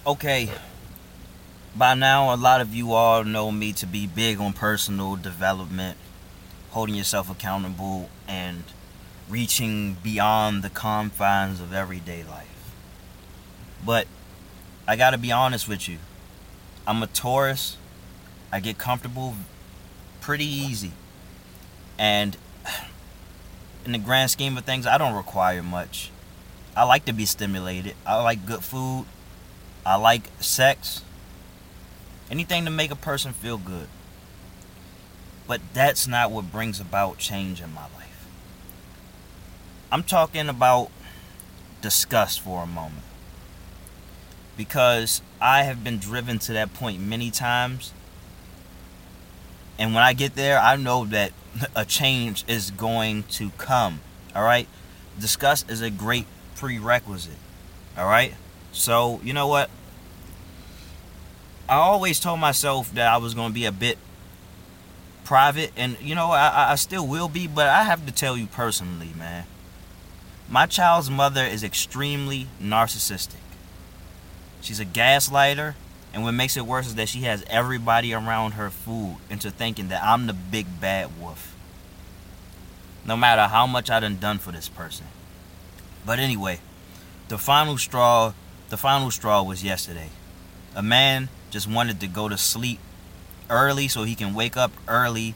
Okay, by now, a lot of you all know me to be big on personal development, holding yourself accountable, and reaching beyond the confines of everyday life. But I gotta be honest with you. I'm a Taurus. I get comfortable pretty easy. And in the grand scheme of things, I don't require much. I like to be stimulated. I like good food. I like sex. Anything to make a person feel good. But that's not what brings about change in my life. I'm talking about disgust for a moment. Because I have been driven to that point many times. And when I get there, I know that a change is going to come. Alright? Disgust is a great prerequisite. Alright? So, you know what? I always told myself that I was going to be a bit private. And, I still will be. But I have to tell you personally, man. My child's mother is extremely narcissistic. She's a gaslighter, and what makes it worse is that she has everybody around her fooled into thinking that I'm the big bad wolf. No matter how much I done for this person. But anyway, the final straw was yesterday. A man just wanted to go to sleep early so he can wake up early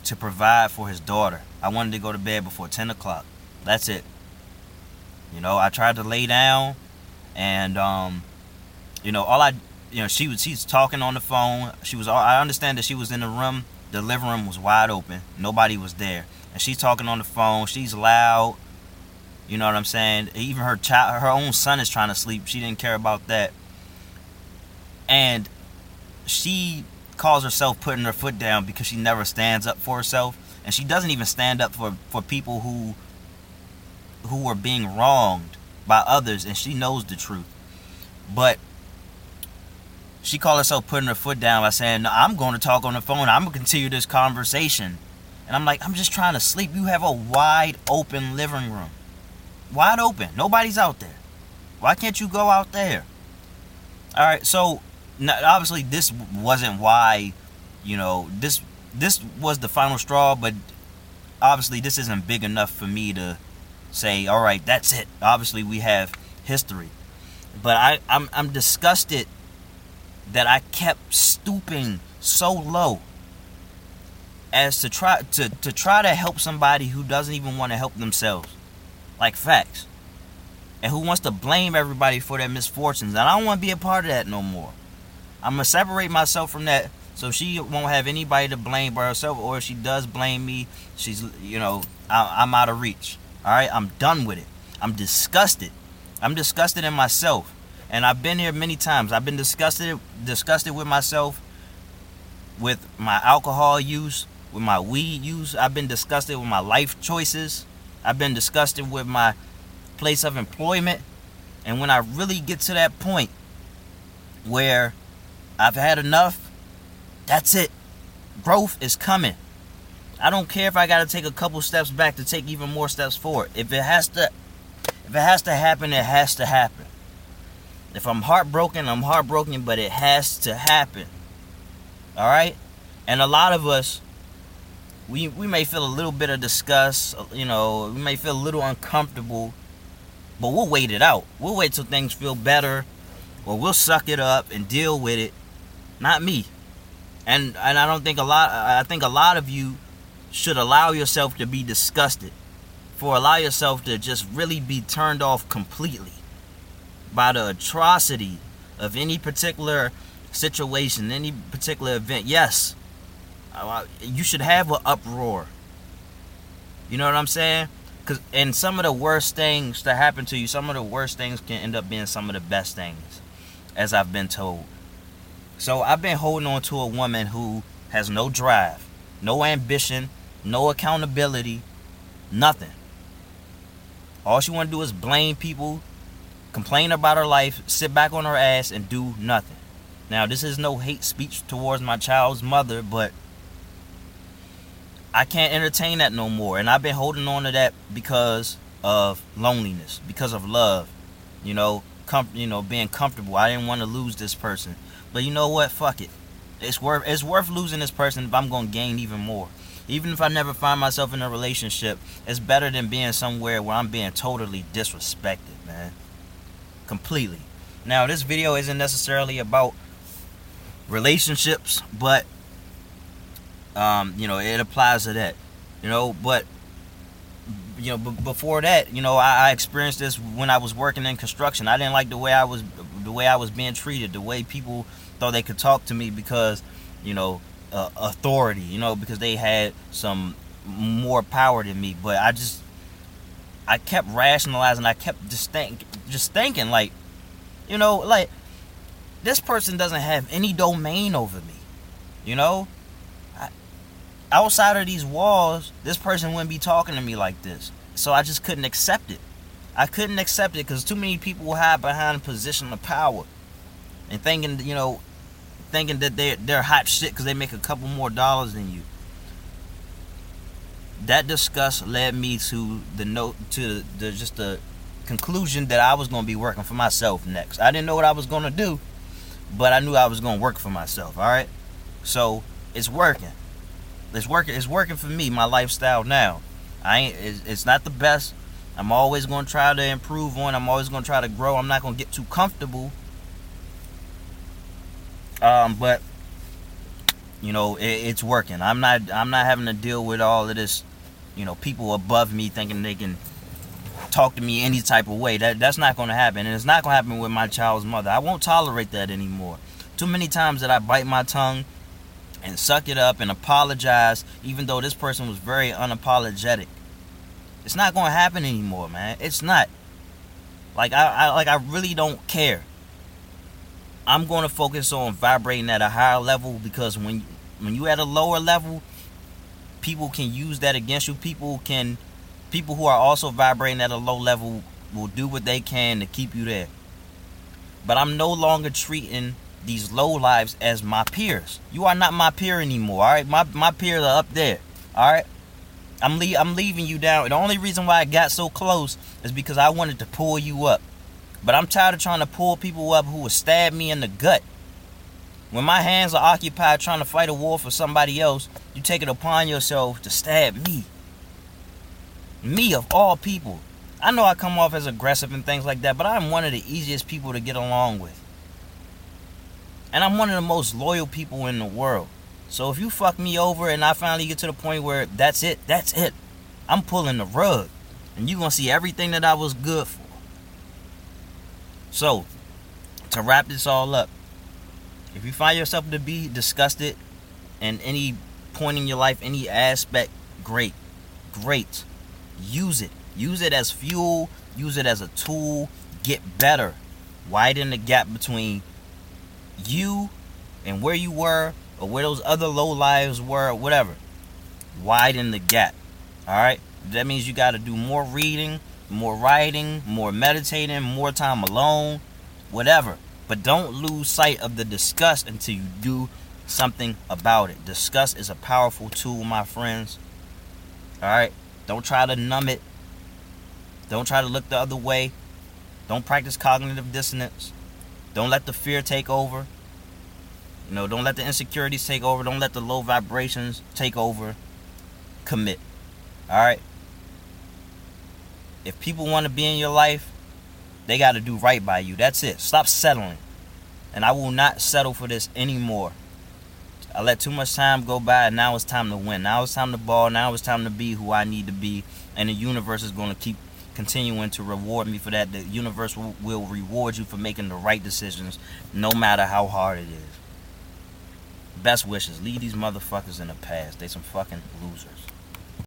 to provide for his daughter. I wanted to go to bed before 10 o'clock. That's it. I tried to lay down, and she's talking on the phone. I understand that she was in the room. The living room was wide open. Nobody was there. And she's talking on the phone. She's loud. You know what I'm saying? Even her own son is trying to sleep. She didn't care about that. And she calls herself putting her foot down because she never stands up for herself. And she doesn't even stand up for people who are being wronged by others, and she knows the truth. But she called herself putting her foot down by saying, "No, I'm going to talk on the phone. I'm going to continue this conversation." And I'm like, I'm just trying to sleep. You have a wide open living room. Wide open. Nobody's out there. Why can't you go out there? All right, so obviously this wasn't why, this was the final straw, but obviously this isn't big enough for me to say, all right, that's it. Obviously we have history. But I'm disgusted that I kept stooping so low as to try to help somebody who doesn't even want to help themselves. Like facts. And who wants to blame everybody for their misfortunes. And I don't want to be a part of that no more. I'm going to separate myself from that so she won't have anybody to blame by herself. Or if she does blame me, I'm out of reach. Alright, I'm done with it. I'm disgusted. I'm disgusted in myself. And I've been here many times. I've been disgusted with myself, with my alcohol use, with my weed use. I've been disgusted with my life choices. I've been disgusted with my place of employment. And when I really get to that point where I've had enough, that's it. Growth is coming. I don't care if I got to take a couple steps back to take even more steps forward. If it has to happen, it has to happen. If I'm heartbroken, I'm heartbroken, but it has to happen. All right? And a lot of us, we may feel a little bit of disgust, we may feel a little uncomfortable, but we'll wait it out. We'll wait till things feel better, or we'll suck it up and deal with it. Not me. And I think a lot of you should allow yourself to be disgusted, allow yourself to just really be turned off completely by the atrocity of any particular situation, any particular event. Yes, you should have an uproar. You know what I'm saying? And some of the worst things to happen to you, some of the worst things can end up being some of the best things, as I've been told. So I've been holding on to a woman who has no drive, no ambition, no accountability, nothing. All she want to do is blame people, complain about her life, sit back on her ass, and do nothing. Now, this is no hate speech towards my child's mother, but I can't entertain that no more. And I've been holding on to that because of loneliness, because of love. being comfortable. I didn't want to lose this person. But you know what? Fuck it. It's worth losing this person if I'm gonna gain even more. Even if I never find myself in a relationship, it's better than being somewhere where I'm being totally disrespected, man. Completely. Now, this video isn't necessarily about relationships, but it applies to that. But before that, I experienced this when I was working in construction. I didn't like the way I was being treated, the way people thought they could talk to me because, authority, because they had some more power than me. But I kept rationalizing. I kept just thinking like, like this person doesn't have any domain over me, outside of these walls, this person wouldn't be talking to me like this. So I just couldn't accept it. I couldn't accept it because too many people hide behind a position of power and thinking that they're hot shit because they make a couple more dollars than you. That disgust led me to the conclusion that I was going to be working for myself next. I didn't know what I was going to do, but I knew I was going to work for myself. All right, so it's working. It's working for me. My lifestyle now. It's not the best. I'm always going to try to improve on. I'm always going to try to grow. I'm not going to get too comfortable. But it's working. I'm not having to deal with all of this, people above me thinking they can talk to me any type of way. That's not going to happen, and it's not going to happen with my child's mother. I won't tolerate that anymore. Too many times that I bite my tongue and suck it up and apologize, even though this person was very unapologetic. It's not going to happen anymore, man. It's not. I really don't care. I'm going to focus on vibrating at a higher level, because when you at a lower level, people can use that against you. People who are also vibrating at a low level will do what they can to keep you there. But I'm no longer treating these low lives as my peers. You are not my peer anymore. All right, my peers are up there. All right, I'm leaving you down. The only reason why I got so close is because I wanted to pull you up. But I'm tired of trying to pull people up who will stab me in the gut. When my hands are occupied trying to fight a war for somebody else, you take it upon yourself to stab me. Me of all people. I know I come off as aggressive and things like that, but I'm one of the easiest people to get along with. And I'm one of the most loyal people in the world. So if you fuck me over and I finally get to the point where that's it. I'm pulling the rug. And you're going to see everything that I was good for. So, to wrap this all up, if you find yourself to be disgusted in any point in your life, any aspect, great. Use it. Use it as fuel. Use it as a tool. Get better. Widen the gap between you and where you were, or where those other low lives were, or whatever. Widen the gap. Alright? That means you got to do more reading, more writing, more meditating, more time alone, whatever. But don't lose sight of the disgust until you do something about it. Disgust is a powerful tool, my friends. Alright? Don't try to numb it. Don't try to look the other way. Don't practice cognitive dissonance. Don't let the fear take over. Don't let the insecurities take over. Don't let the low vibrations take over. Commit. Alright? If people want to be in your life, they got to do right by you. That's it. Stop settling. And I will not settle for this anymore. I let too much time go by, and now it's time to win. Now it's time to ball. Now it's time to be who I need to be. And the universe is going to keep continuing to reward me for that. The universe will reward you for making the right decisions, no matter how hard it is. Best wishes. Leave these motherfuckers in the past. They some fucking losers.